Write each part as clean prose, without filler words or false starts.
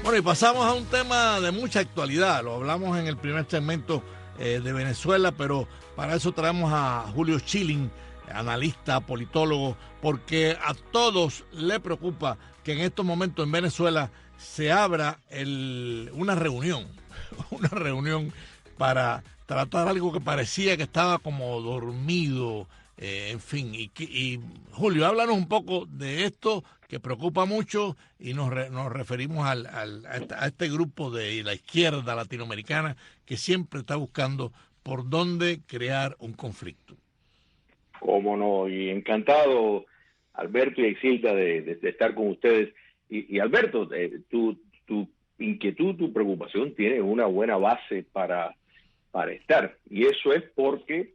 Bueno, y pasamos a un tema de mucha actualidad. Lo hablamos en el primer segmento de Venezuela, pero para eso traemos a Julio Schilling, analista, politólogo, porque a todos le preocupa que en estos momentos en Venezuela se abra una reunión, una reunión para tratar algo que parecía que estaba como dormido, en fin. Y Julio, háblanos un poco de esto que preocupa mucho y nos referimos a este grupo de la izquierda latinoamericana que siempre está buscando por dónde crear un conflicto. Cómo no, y encantado, Alberto y Exilda, de estar con ustedes. Y Alberto, tu inquietud, tu preocupación tiene una buena base para estar, y eso es porque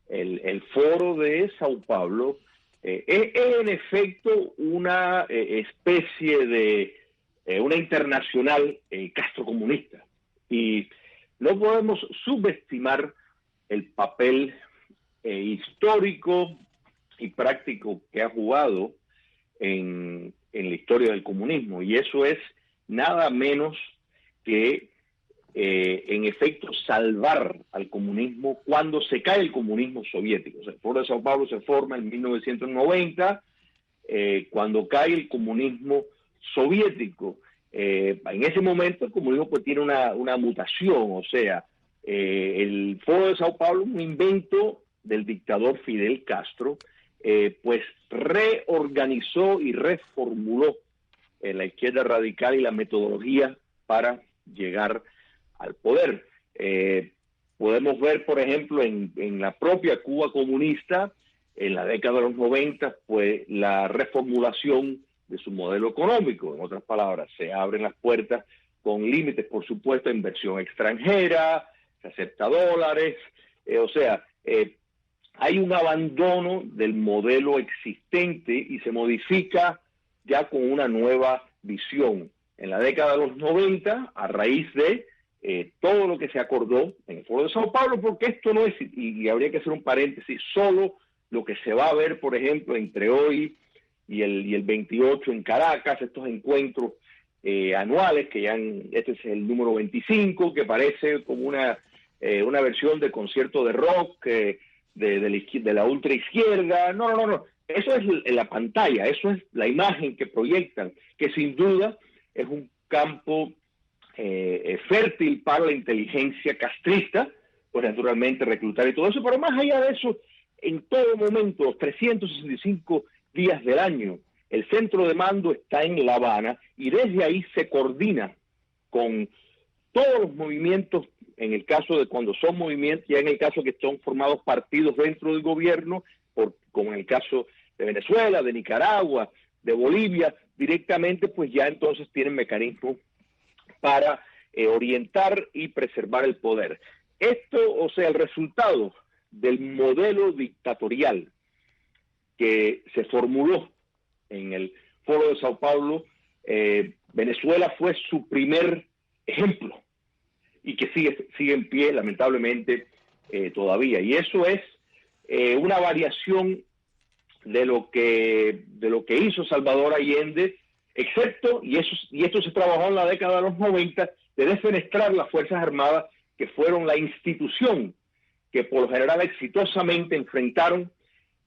el foro de Sao Paulo es en efecto una especie de una internacional castrocomunista, y no podemos subestimar el papel histórico y práctico que ha jugado en la historia del comunismo, y eso es nada menos que en efecto salvar al comunismo cuando se cae el comunismo soviético. O sea, el Foro de Sao Paulo se forma en 1990, cuando cae el comunismo soviético. En ese momento el comunismo pues tiene una mutación, o sea, el Foro de Sao Paulo, un invento del dictador Fidel Castro, pues reorganizó y reformuló la izquierda radical y la metodología para llegar al poder. Podemos ver, por ejemplo, en la propia Cuba comunista, en la década de los 90, pues la reformulación de su modelo económico. En otras palabras, se abren las puertas con límites, por supuesto, a inversión extranjera, se acepta dólares, hay un abandono del modelo existente y se modifica ya con una nueva visión. En la década de los 90, a raíz de todo lo que se acordó en el Foro de Sao Paulo, porque esto no es, y habría que hacer un paréntesis, solo lo que se va a ver, por ejemplo, entre hoy y el 28 en Caracas, estos encuentros anuales, que ya este es el número 25, que parece como una versión de concierto de rock de la ultraizquierda. No. Eso es la pantalla, eso es la imagen que proyectan, que sin duda es un campo fértil para la inteligencia castrista, pues naturalmente reclutar y todo eso, pero más allá de eso, en todo momento, los 365 días del año, el centro de mando está en La Habana y desde ahí se coordina con todos los movimientos, en el caso de cuando son movimientos, ya en el caso que son formados partidos dentro del gobierno, como en el caso de Venezuela, de Nicaragua, de Bolivia, directamente pues ya entonces tienen mecanismos para orientar y preservar el poder. Esto, o sea, el resultado del modelo dictatorial que se formuló en el Foro de Sao Paulo, Venezuela fue su primer ejemplo y que sigue en pie, lamentablemente, todavía. Y eso es una variación de lo que hizo Salvador Allende, excepto, y esto se trabajó en la década de los 90, de defenestrar las Fuerzas Armadas, que fueron la institución que por lo general exitosamente enfrentaron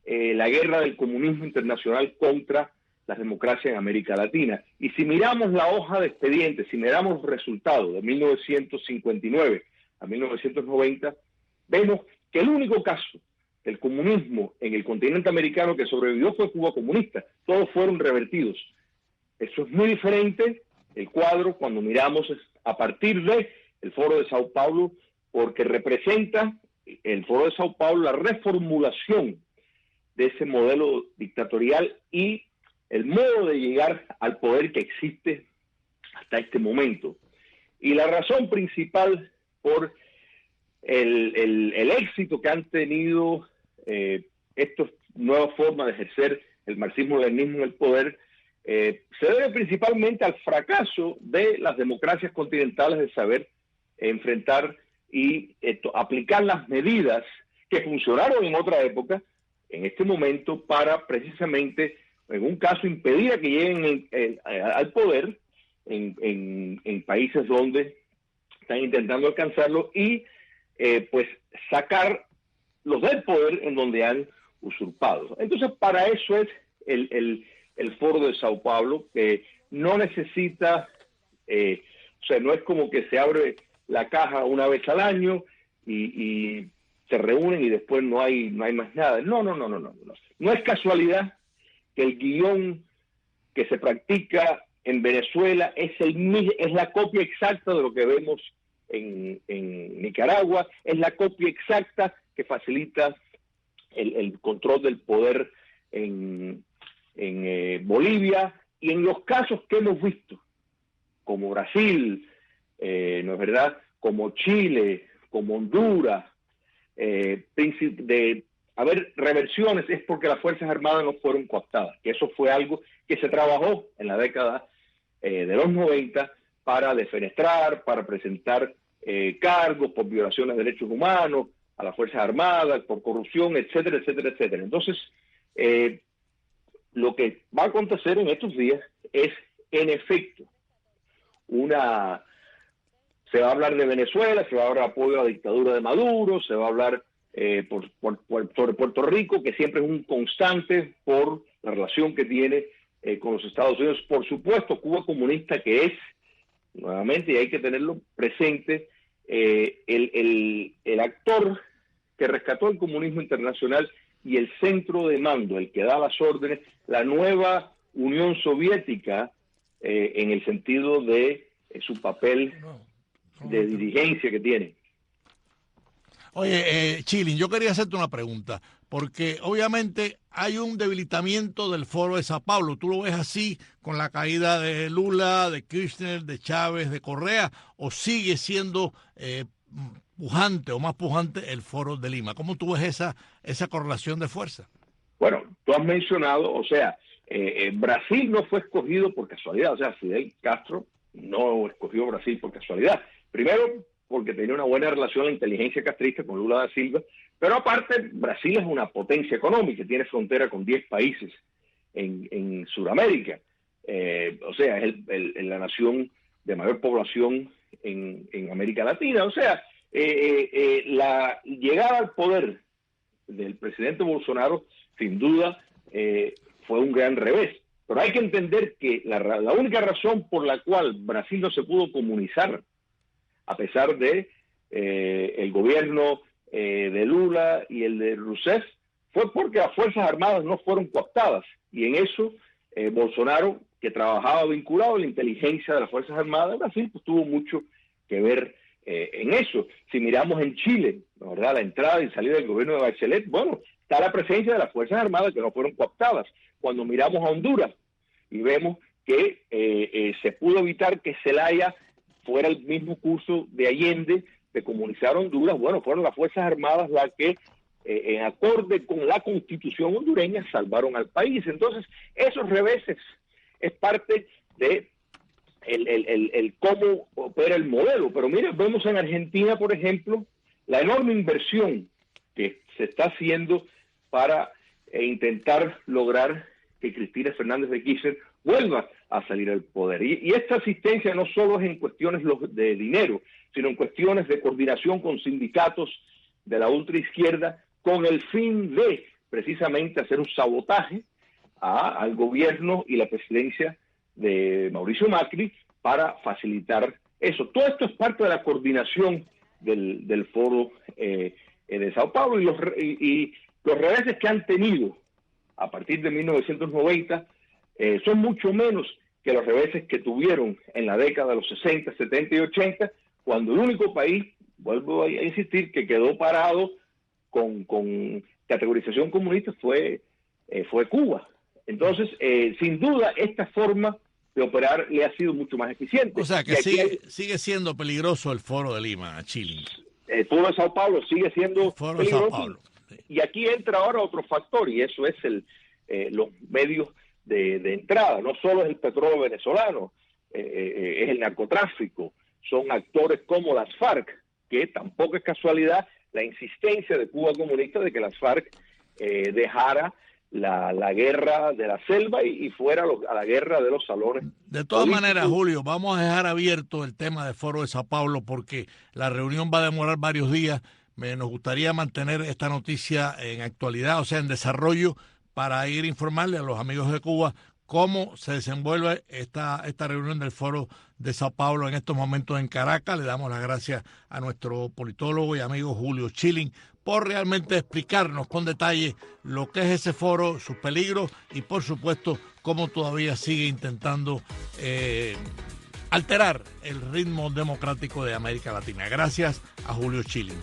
la guerra del comunismo internacional contra las democracias en América Latina. Y si miramos la hoja de expediente, si miramos los resultados de 1959 a 1990, vemos que el único caso del comunismo en el continente americano que sobrevivió fue Cuba comunista. Todos fueron revertidos. Eso es muy diferente el cuadro cuando miramos a partir de el Foro de Sao Paulo, porque representa el Foro de Sao Paulo la reformulación de ese modelo dictatorial y el modo de llegar al poder que existe hasta este momento. Y la razón principal por el éxito que han tenido estas nuevas formas de ejercer el marxismo-leninismo en el poder se debe principalmente al fracaso de las democracias continentales de saber enfrentar y aplicar las medidas que funcionaron en otra época, en este momento, para precisamente, en un caso, impedir a que lleguen al poder en países donde están intentando alcanzarlo y pues sacar los del poder en donde han usurpado. Entonces, para eso es el Foro de Sao Paulo, que no necesita, o sea, no es como que se abre la caja una vez al año y se reúnen y después no hay más nada. No. No es casualidad que el guión que se practica en Venezuela es la copia exacta de lo que vemos en Nicaragua, es la copia exacta que facilita el control del poder en Bolivia, y en los casos que hemos visto, como Brasil, ¿no es verdad?, como Chile, como Honduras, de haber reversiones, es porque las Fuerzas Armadas no fueron cooptadas, que eso fue algo que se trabajó en la década de los 90 para defenestrar, para presentar cargos por violaciones de derechos humanos a las Fuerzas Armadas, por corrupción, etcétera, etcétera, etcétera. Entonces, lo que va a acontecer en estos días es, en efecto, se va a hablar de Venezuela, se va a hablar de apoyo a la dictadura de Maduro, se va a hablar sobre Puerto Rico, que siempre es un constante por la relación que tiene con los Estados Unidos. Por supuesto, Cuba comunista, que es, nuevamente, y hay que tenerlo presente, el actor que rescató el comunismo internacional y el centro de mando, el que da las órdenes, la nueva Unión Soviética, en el sentido de su papel de dirigencia que tiene. Oye, Chilin, yo quería hacerte una pregunta, porque obviamente hay un debilitamiento del Foro de Sao Paulo. ¿Tú lo ves así con la caída de Lula, de Kirchner, de Chávez, de Correa, o sigue siendo pujante o más pujante el Foro de Lima? ¿Cómo tú ves esa correlación de fuerza? Bueno, tú has mencionado, o sea, Brasil no fue escogido por casualidad, o sea, Fidel Castro no escogió Brasil por casualidad. Primero, porque tenía una buena relación la inteligencia castrista con Lula da Silva, pero aparte, Brasil es una potencia económica, tiene frontera con 10 países en Sudamérica, o sea, es la nación de mayor población en América Latina. O sea, la llegada al poder del presidente Bolsonaro, sin duda, fue un gran revés. Pero hay que entender que la única razón por la cual Brasil no se pudo comunizar, a pesar de el gobierno de Lula y el de Rousseff, fue porque las Fuerzas Armadas no fueron cooptadas. Y en eso, Bolsonaro, que trabajaba vinculado a la inteligencia de las Fuerzas Armadas de Brasil, pues tuvo mucho que ver en eso. Si miramos en Chile, ¿no, verdad?, la entrada y salida del gobierno de Bachelet, bueno, está la presencia de las Fuerzas Armadas que no fueron cooptadas. Cuando miramos a Honduras y vemos que se pudo evitar que Zelaya fuera el mismo curso de Allende de comunizar Honduras, bueno, fueron las Fuerzas Armadas las que, en acorde con la Constitución hondureña, salvaron al país. Entonces, esos reveses es parte de el cómo opera el modelo. Pero mira, vemos en Argentina, por ejemplo, la enorme inversión que se está haciendo para intentar lograr que Cristina Fernández de Kirchner vuelva a salir al poder. Y esta asistencia no solo es en cuestiones de dinero, sino en cuestiones de coordinación con sindicatos de la ultraizquierda, con el fin de precisamente hacer un sabotaje al gobierno y la presidencia de Mauricio Macri para facilitar eso. Todo esto es parte de la coordinación del Foro de Sao Paulo, y los reveses que han tenido a partir de 1990 son mucho menos que los reveses que tuvieron en la década de los 60, 70 y 80, cuando el único país, vuelvo a insistir, que quedó parado con categorización comunista fue Cuba. Entonces, sin duda, esta forma de operar le ha sido mucho más eficiente. O sea, que sigue siendo peligroso el Foro de Lima, Chile. El Foro de Sao Paulo sigue siendo Foro peligroso. De Sao Paulo, sí. Y aquí entra ahora otro factor, y eso es los medios de entrada. No solo es el petróleo venezolano, es el narcotráfico, son actores como las FARC, que tampoco es casualidad la insistencia de Cuba comunista de que las FARC dejara la guerra de la selva y fuera a la guerra de los salones. De todas políticos. maneras, Julio, vamos a dejar abierto el tema del Foro de Sao Paulo porque la reunión va a demorar varios días. Nos gustaría mantener esta noticia en actualidad, o sea, en desarrollo, para ir a informarle a los amigos de Cuba cómo se desenvuelve esta reunión del Foro de Sao Paulo en estos momentos en Caracas. Le damos las gracias a nuestro politólogo y amigo Julio Schilling por realmente explicarnos con detalle lo que es ese foro, sus peligros y, por supuesto, cómo todavía sigue intentando alterar el ritmo democrático de América Latina. Gracias a Julio Schilling.